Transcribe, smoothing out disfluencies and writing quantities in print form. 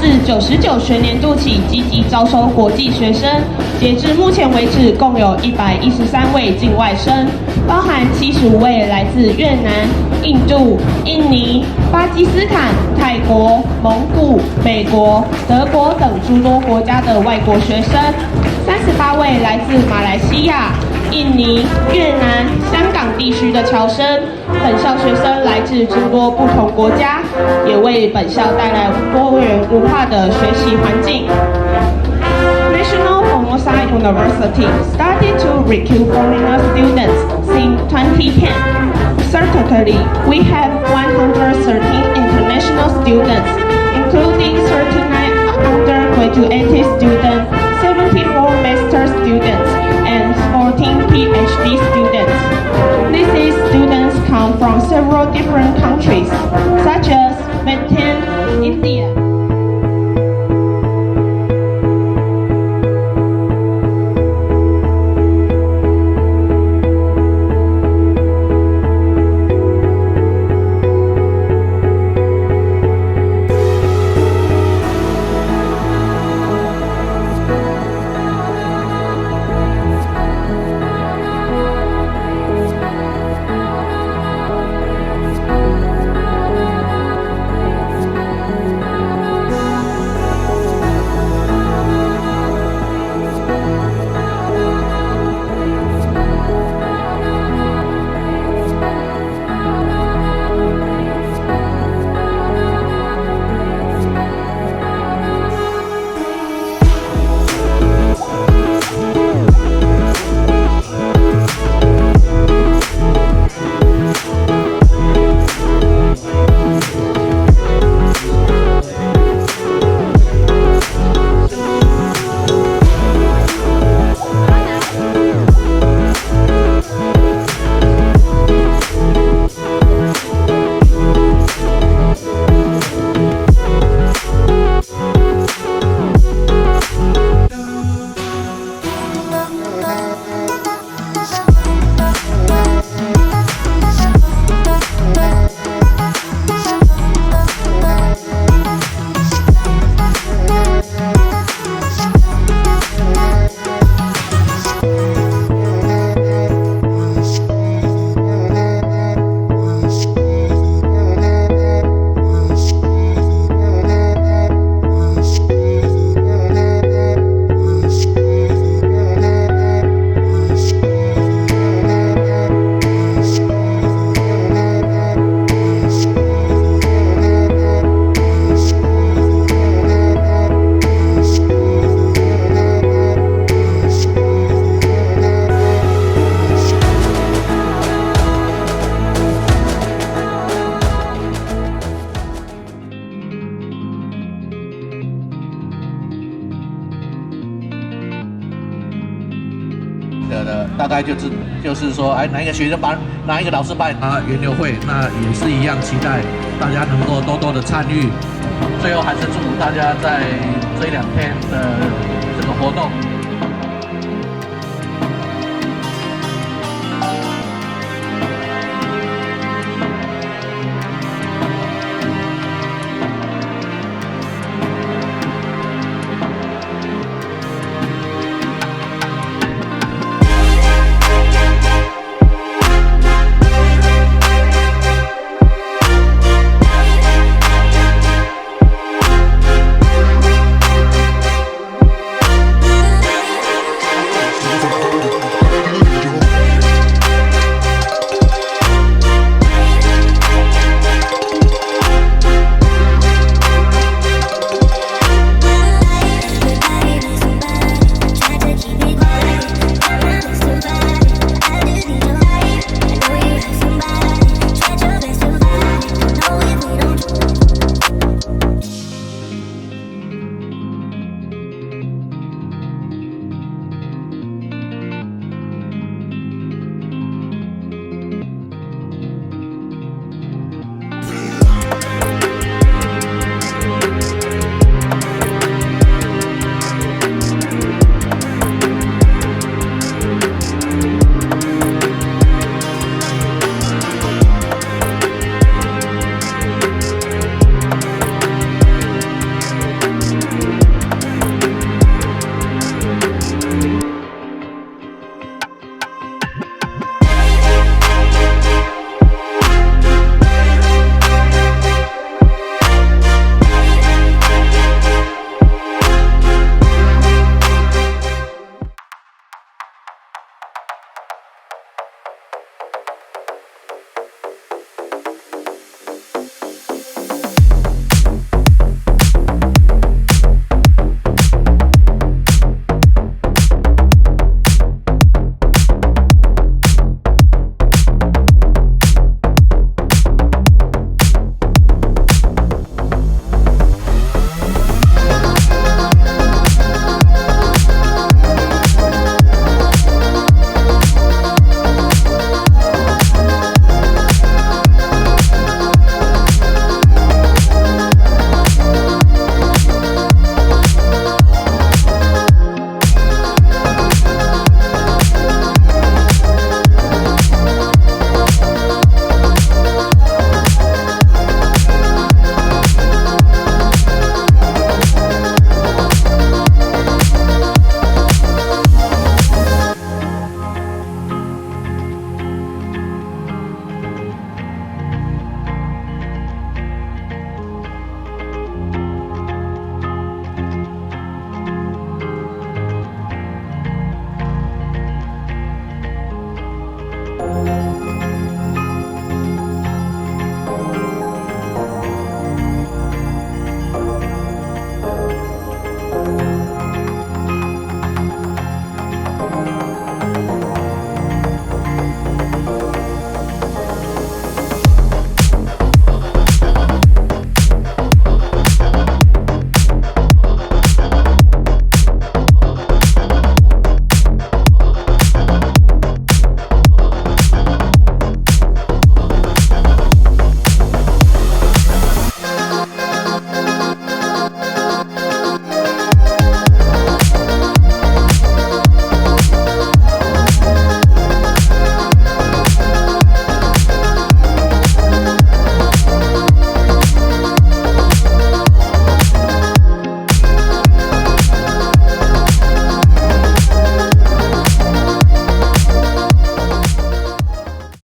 自99学年度起积极招收国际学生，截至目前为止，共有113位境外生，包含75位来自越南、印度、印尼、巴基斯坦、泰国、蒙古、美国、德国等诸多国家的外国学生，38位来自马来西亚、印尼、越南、香港地区的侨生。本校学生来自诸多不同国家，也为本校带来多元文化的学习环境。National Formosa University started to recruit foreigner students since 2010. Certainly, we have 113 international students, including 39 undergraduate students, 74 master students, and 14 PhD students. These students come from several different countries, such as Vietnam, India. 大概就是说，哎，哪一个学生班，哪一个老师办园游会，那也是一样，期待大家能够多多的参与。最后还是祝福大家在这2天的这个活动